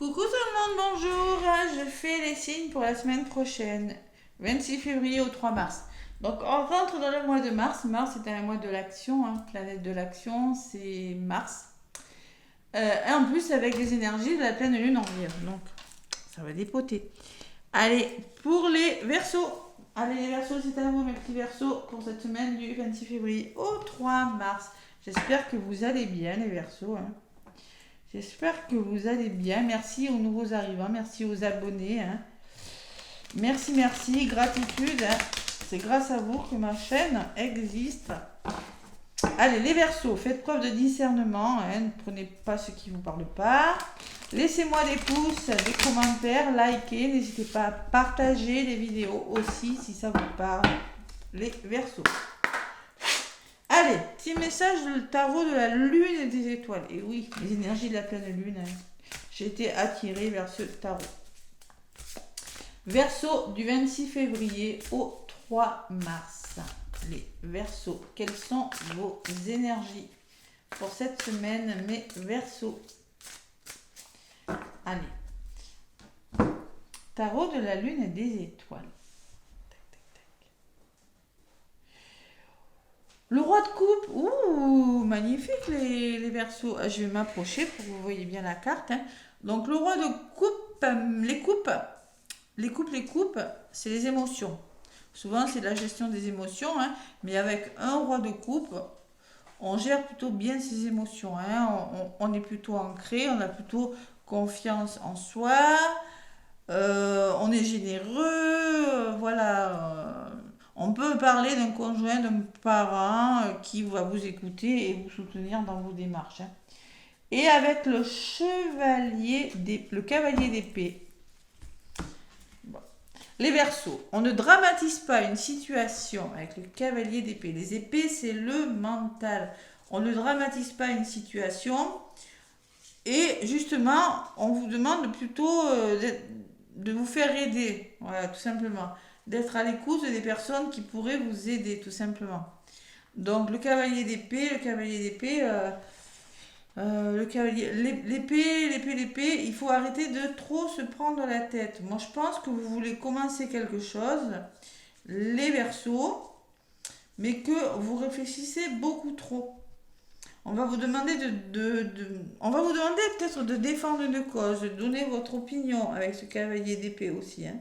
Coucou tout le monde, bonjour. Je fais les signes pour la semaine prochaine, 26 février au 3 mars. Donc on rentre dans le mois de mars. Mars est un mois de l'action, hein. Planète de l'action, c'est Mars. Et en plus avec les énergies de la pleine lune en vierge. Donc ça va dépoter. Allez, pour les Verseaux. Allez les Verseaux, c'est à vous mes petits Verseaux pour cette semaine du 26 février au 3 mars. J'espère que vous allez bien les Verseaux, hein. J'espère que vous allez bien. Merci aux nouveaux arrivants, merci aux abonnés, hein. Merci, merci, gratitude, hein. C'est grâce à vous que ma chaîne existe. Allez, les Verseaux, faites preuve de discernement, hein. Ne prenez pas ce qui ne vous parle pas. Laissez-moi des pouces, des commentaires, likez. N'hésitez pas à partager les vidéos aussi si ça vous parle. Les Verseaux. Allez, petit message du tarot de la lune et des étoiles. Et oui, les énergies de la pleine lune, hein. J'ai été attirée vers ce tarot. Verseau du 26 février au 3 mars. Les Verseaux, quelles sont vos énergies pour cette semaine, mes Verseaux? Allez. Tarot de la lune et des étoiles. Le roi de coupe, ouh, magnifique les Verseaux. Je vais m'approcher pour que vous voyez bien la carte, hein. Donc le roi de coupe, les coupes, c'est les émotions. Souvent c'est la gestion des émotions, hein, mais avec un roi de coupe, on gère plutôt bien ses émotions, hein. On est plutôt ancré, on a plutôt confiance en soi, on est généreux, voilà. On peut parler d'un conjoint, d'un parent qui va vous écouter et vous soutenir dans vos démarches, hein. Et avec le cavalier d'épée. Bon. Les Verseaux, on ne dramatise pas une situation avec le cavalier d'épée. Les épées, c'est le mental. On ne dramatise pas une situation. Et justement, on vous demande plutôt de vous faire aider. Voilà, tout simplement. D'être à l'écoute des personnes qui pourraient vous aider, tout simplement. Donc, le cavalier d'épée, l'épée, il faut arrêter de trop se prendre la tête. Moi, je pense que vous voulez commencer quelque chose, les Verseaux, mais que vous réfléchissez beaucoup trop. On va vous demander on va vous demander peut-être de défendre une cause, de donner votre opinion avec ce cavalier d'épée aussi, hein.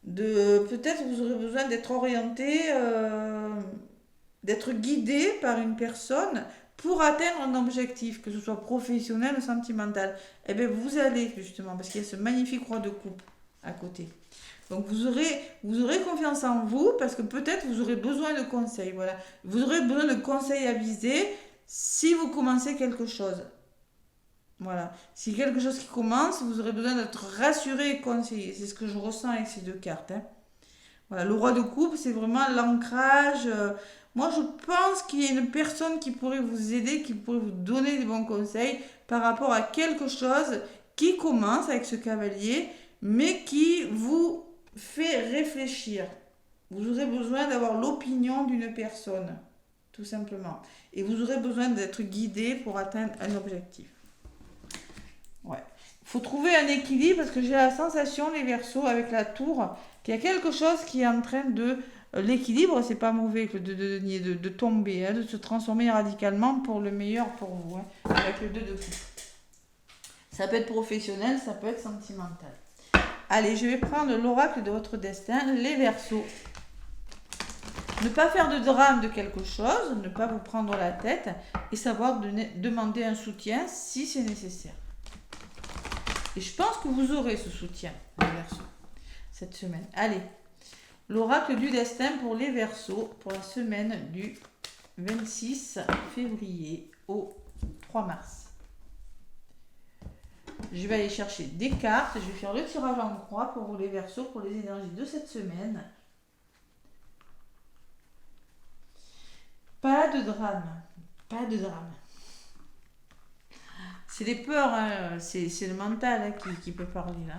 Peut-être vous aurez besoin d'être orienté, d'être guidé par une personne pour atteindre un objectif, que ce soit professionnel ou sentimental. Eh bien, vous allez justement, parce qu'il y a ce magnifique roi de coupe à côté. Donc, vous aurez confiance en vous, parce que peut-être vous aurez besoin de conseils. Voilà. Vous aurez besoin de conseils avisés si vous commencez quelque chose. Voilà. Si quelque chose qui commence, vous aurez besoin d'être rassuré et conseillé. C'est ce que je ressens avec ces deux cartes, hein. Voilà. Le roi de coupe, c'est vraiment l'ancrage. Moi, je pense qu'il y a une personne qui pourrait vous aider, qui pourrait vous donner des bons conseils par rapport à quelque chose qui commence avec ce cavalier, mais qui vous fait réfléchir. Vous aurez besoin d'avoir l'opinion d'une personne, tout simplement. Et vous aurez besoin d'être guidé pour atteindre un objectif. Ouais. Il faut trouver un équilibre parce que j'ai la sensation, les Verseaux, avec la tour, qu'il y a quelque chose qui est en train de... L'équilibre, c'est pas mauvais de tomber, hein, de se transformer radicalement pour le meilleur pour vous, hein, avec le 2 de coupe. Ça peut être professionnel, ça peut être sentimental. Allez, je vais prendre l'oracle de votre destin, les Verseaux. Ne pas faire de drame de quelque chose, ne pas vous prendre la tête et savoir demander un soutien si c'est nécessaire. Et je pense que vous aurez ce soutien, les Verseaux, cette semaine. Allez, l'oracle du destin pour les Verseaux pour la semaine du 26 février au 3 mars. Je vais aller chercher des cartes. Je vais faire le tirage en croix pour vous les Verseaux, pour les énergies de cette semaine. Pas de drame. Pas de drame. C'est les peurs, hein. C'est le mental, hein, qui peut parler là.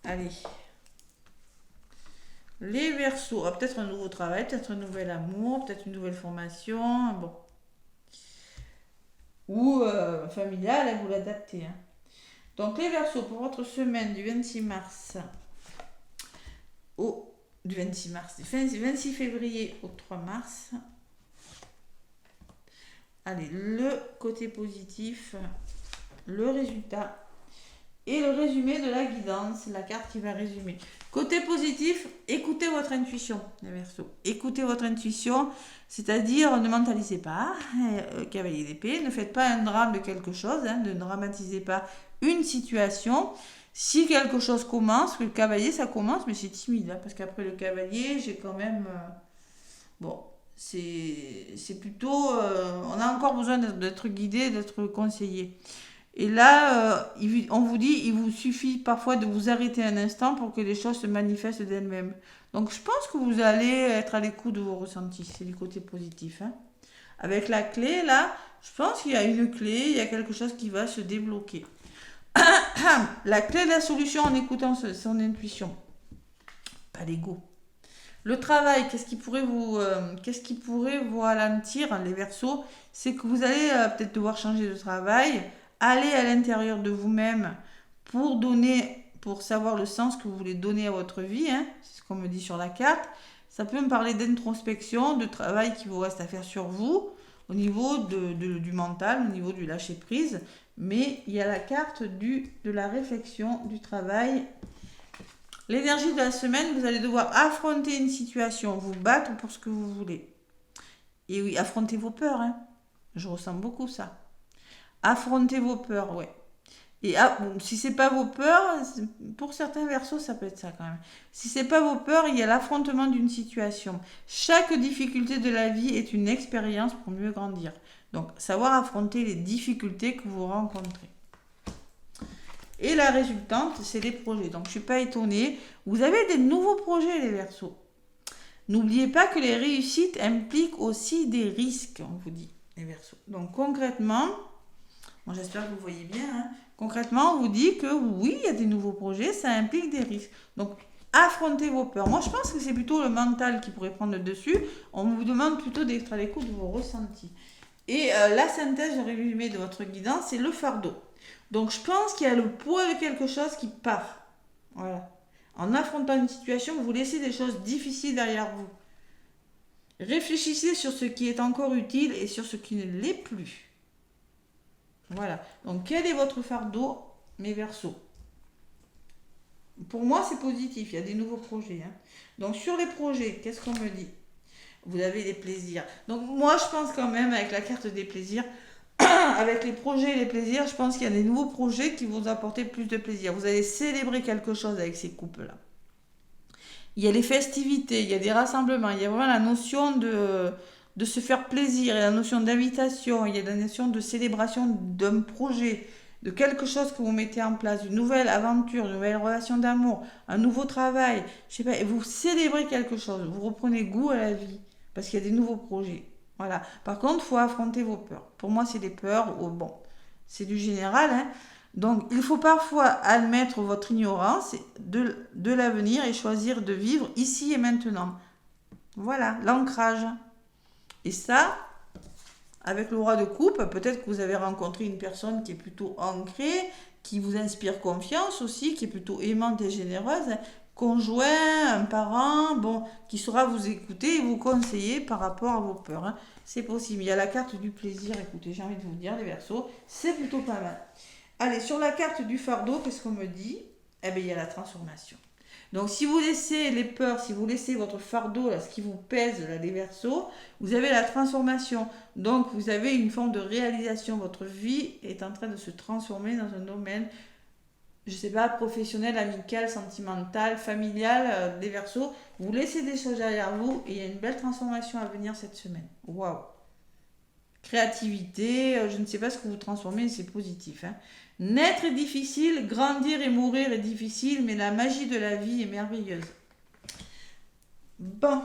Allez. Les Verseaux. Ah, peut-être un nouveau travail, peut-être un nouvel amour, peut-être une nouvelle formation. Bon. Ou familial, hein, vous l'adaptez, hein. Donc les Verseaux, pour votre semaine du 26 mars du 26 février au 3 mars. Allez, le côté positif, le résultat et le résumé de la guidance, la carte qui va résumer. Côté positif, écoutez votre intuition, les Verseaux. Écoutez votre intuition, c'est-à-dire ne mentalisez pas, cavalier d'épée, ne faites pas un drame de quelque chose, ne dramatisez pas une situation. Si quelque chose commence, le cavalier ça commence, mais c'est timide, parce qu'après le cavalier, j'ai quand même... bon, c'est plutôt... on a encore besoin d'être guidé, d'être conseillé. Et là, on vous dit, il vous suffit parfois de vous arrêter un instant pour que les choses se manifestent d'elles-mêmes. Donc, je pense que vous allez être à l'écoute de vos ressentis. C'est du côté positif. Avec la clé, là, je pense qu'il y a une clé, il y a quelque chose qui va se débloquer. La clé de la solution en écoutant son intuition. Pas l'ego. Le travail, qu'est-ce qui pourrait vous ralentir, les Verseaux? C'est que vous allez peut-être devoir changer de travail. Allez à l'intérieur de vous-même pour savoir le sens que vous voulez donner à votre vie. C'est ce qu'on me dit sur la carte. Ça peut me parler d'introspection, de travail qui vous reste à faire sur vous, au niveau du mental, au niveau du lâcher-prise. Mais il y a la carte de la réflexion, du travail. L'énergie de la semaine, vous allez devoir affronter une situation, vous battre pour ce que vous voulez. Et oui, affrontez vos peurs. Je ressens beaucoup ça. Affrontez vos peurs, ouais. Et si c'est pas vos peurs, pour certains Verseaux, ça peut être ça quand même. Si c'est pas vos peurs, il y a l'affrontement d'une situation. Chaque difficulté de la vie est une expérience pour mieux grandir. Donc, savoir affronter les difficultés que vous rencontrez. Et la résultante, c'est les projets. Donc, je suis pas étonnée. Vous avez des nouveaux projets, les Verseaux. N'oubliez pas que les réussites impliquent aussi des risques, on vous dit, les Verseaux. Donc, concrètement... Bon, j'espère que vous voyez bien. Concrètement, on vous dit que oui, il y a des nouveaux projets, ça implique des risques. Donc, affrontez vos peurs. Moi, je pense que c'est plutôt le mental qui pourrait prendre le dessus. On vous demande plutôt d'être à l'écoute de vos ressentis. Et la synthèse, le résumé de votre guidance, c'est le fardeau. Donc, je pense qu'il y a le poids de quelque chose qui part. Voilà. En affrontant une situation, vous laissez des choses difficiles derrière vous. Réfléchissez sur ce qui est encore utile et sur ce qui ne l'est plus. Voilà. Donc, quel est votre fardeau, mes Verseaux? Pour moi, c'est positif. Il y a des nouveaux projets. Donc, sur les projets, qu'est-ce qu'on me dit? Vous avez des plaisirs. Donc, moi, je pense quand même, avec la carte des plaisirs, avec les projets et les plaisirs, je pense qu'il y a des nouveaux projets qui vont vous apporter plus de plaisir. Vous allez célébrer quelque chose avec ces couples-là. Il y a les festivités, il y a des rassemblements, il y a vraiment la notion de se faire plaisir, il y a la notion d'invitation, il y a la notion de célébration d'un projet, de quelque chose que vous mettez en place, une nouvelle aventure, une nouvelle relation d'amour, un nouveau travail, je sais pas, et vous célébrez quelque chose, vous reprenez goût à la vie, parce qu'il y a des nouveaux projets. Voilà. Par contre, il faut affronter vos peurs. Pour moi, c'est des peurs, bon, c'est du général, Donc, il faut parfois admettre votre ignorance de l'avenir et choisir de vivre ici et maintenant. Voilà, l'ancrage. Et ça, avec le roi de coupe, peut-être que vous avez rencontré une personne qui est plutôt ancrée, qui vous inspire confiance aussi, qui est plutôt aimante et généreuse, conjoint, un parent, qui saura vous écouter et vous conseiller par rapport à vos peurs. C'est possible. Il y a la carte du plaisir, écoutez, j'ai envie de vous dire, les Verseaux, c'est plutôt pas mal. Allez, sur la carte du fardeau, qu'est-ce qu'on me dit? Il y a la transformation. Donc, si vous laissez les peurs, si vous laissez votre fardeau, là, ce qui vous pèse, là, les Verseaux, vous avez la transformation. Donc, vous avez une forme de réalisation. Votre vie est en train de se transformer dans un domaine, je ne sais pas, professionnel, amical, sentimental, familial, des Verseaux. Vous laissez des choses derrière vous et il y a une belle transformation à venir cette semaine. Waouh! Créativité, je ne sais pas ce que vous transformez, mais c'est positif. Naître est difficile, grandir et mourir est difficile, mais la magie de la vie est merveilleuse. Bon,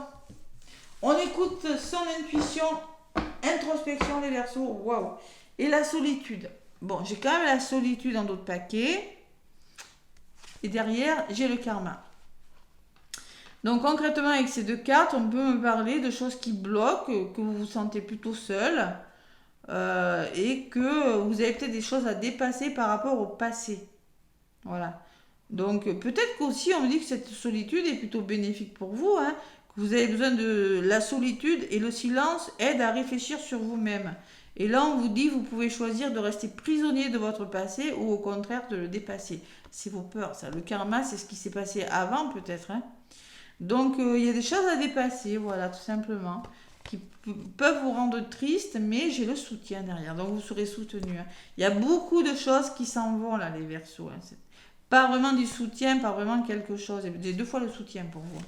on écoute son intuition, introspection, les Verseaux, waouh. Et la solitude. Bon, j'ai quand même la solitude dans d'autres paquets. Et derrière, j'ai le karma. Donc concrètement, avec ces deux cartes, on peut me parler de choses qui bloquent, que vous vous sentez plutôt seul. Et que vous avez peut-être des choses à dépasser par rapport au passé. Voilà. Donc, peut-être qu'aussi, on me dit que cette solitude est plutôt bénéfique pour vous, hein, que vous avez besoin de la solitude et le silence aide à réfléchir sur vous-même. Et là, on vous dit, vous pouvez choisir de rester prisonnier de votre passé ou au contraire de le dépasser. C'est vos peurs, ça. Le karma, c'est ce qui s'est passé avant, peut-être, hein. Donc, il y a des choses à dépasser, voilà, tout simplement, qui peuvent vous rendre triste, mais j'ai le soutien derrière, donc vous serez soutenu, hein. Il y a beaucoup de choses qui s'en vont, là, les Verseaux, hein. C'est pas vraiment du soutien, pas vraiment quelque chose. J'ai 2 fois le soutien pour vous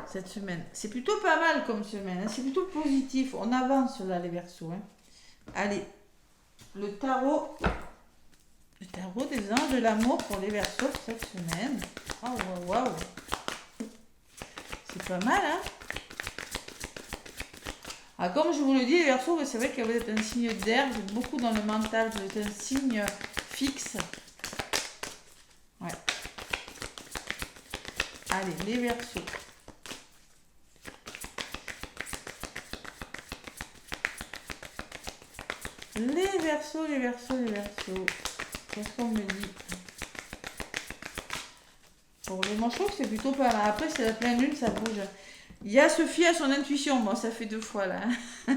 cette semaine. C'est plutôt pas mal comme semaine, hein. C'est plutôt positif. On avance là, les Verseaux, hein. Allez, le tarot des anges de l'amour pour les Verseaux cette semaine. Waouh, waouh, waouh. C'est pas mal, hein. Ah, comme je vous le dis, les Verseaux, c'est vrai que vous êtes un signe d'air, vous êtes beaucoup dans le mental, vous êtes un signe fixe. Ouais. Allez, les Verseaux. Les Verseaux, les Verseaux, les Verseaux. Qu'est-ce qu'on me dit? Pour le moment, je trouve que c'est plutôt pas mal. Après, c'est la pleine lune, ça bouge. Il y a se fier à son intuition. Bon, ça fait 2 fois là, hein.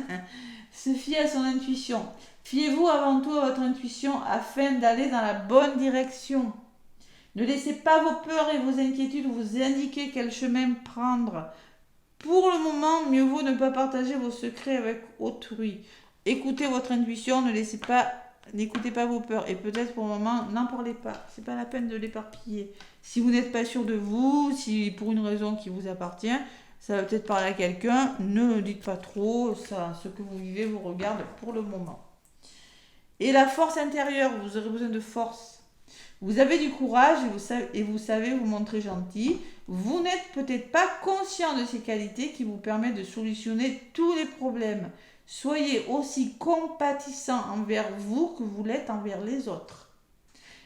Se fier à son intuition. Fiez-vous avant tout à votre intuition afin d'aller dans la bonne direction. Ne laissez pas vos peurs et vos inquiétudes vous indiquer quel chemin prendre. Pour le moment, mieux vaut ne pas partager vos secrets avec autrui. Écoutez votre intuition, n'écoutez pas vos peurs. Et peut-être pour le moment, n'en parlez pas. C'est pas la peine de l'éparpiller. Si vous n'êtes pas sûr de vous, si pour une raison qui vous appartient, ça va peut-être parler à quelqu'un, ne le dites pas trop. Ça, ce que vous vivez vous regarde pour le moment. Et la force intérieure, vous aurez besoin de force. Vous avez du courage et vous savez vous montrer gentil. Vous n'êtes peut-être pas conscient de ces qualités qui vous permettent de solutionner tous les problèmes. Soyez aussi compatissant envers vous que vous l'êtes envers les autres.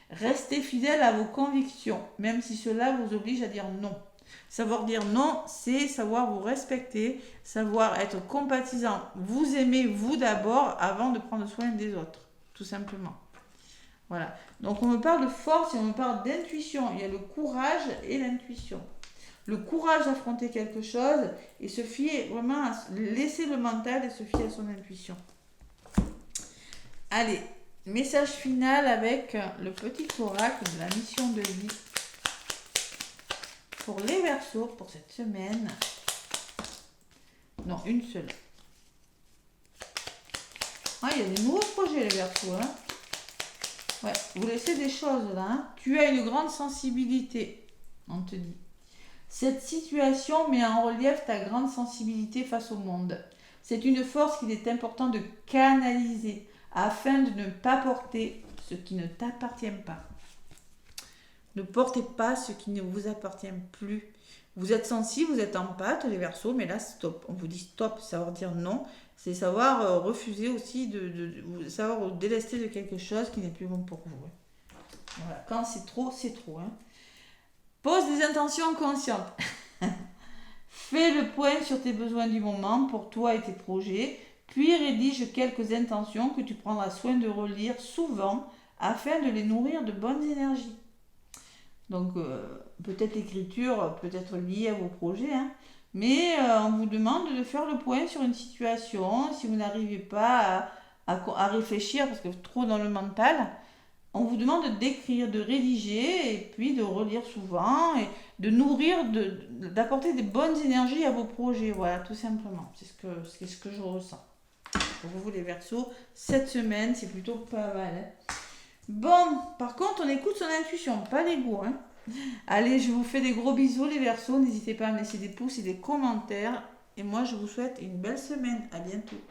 Restez fidèle à vos convictions, même si cela vous oblige à dire non. Savoir dire non, c'est savoir vous respecter, savoir être compatissant. Vous aimez vous d'abord avant de prendre soin des autres, tout simplement. Voilà. Donc on me parle de force et on me parle d'intuition. Il y a le courage et l'intuition. Le courage d'affronter quelque chose et se fier vraiment, laisser le mental et se fier à son intuition. Allez, message final avec le petit oracle de la mission de vie pour les Verseaux pour cette semaine. Non, une seule. Ah, il y a des nouveaux projets les Verseaux, hein. Ouais, vous laissez des choses là, hein. Tu as une grande sensibilité, on te dit. Cette situation met en relief ta grande sensibilité face au monde. C'est une force qu'il est important de canaliser afin de ne pas porter ce qui ne t'appartient pas. Ne portez pas ce qui ne vous appartient plus. Vous êtes sensible, vous êtes empathe, les Verseaux, mais là, stop. On vous dit stop, savoir dire non. C'est savoir refuser aussi, savoir vous délester de quelque chose qui n'est plus bon pour vous. Voilà. Quand c'est trop, c'est trop, hein. Pose des intentions conscientes. Fais le point sur tes besoins du moment pour toi et tes projets, puis rédige quelques intentions que tu prendras soin de relire souvent afin de les nourrir de bonnes énergies. Donc, peut-être l'écriture peut être liée à vos projets, hein. Mais on vous demande de faire le point sur une situation. Si vous n'arrivez pas à réfléchir, parce que trop dans le mental, on vous demande d'écrire, de rédiger, et puis de relire souvent, et de nourrir, d'apporter des bonnes énergies à vos projets. Voilà, tout simplement. C'est ce que je ressens. Pour vous, les Verseaux, cette semaine, c'est plutôt pas mal, hein. Bon, par contre, on écoute son intuition, pas l'ego, hein. Allez, je vous fais des gros bisous, les Verseaux. N'hésitez pas à me laisser des pouces et des commentaires. Et moi, je vous souhaite une belle semaine. À bientôt.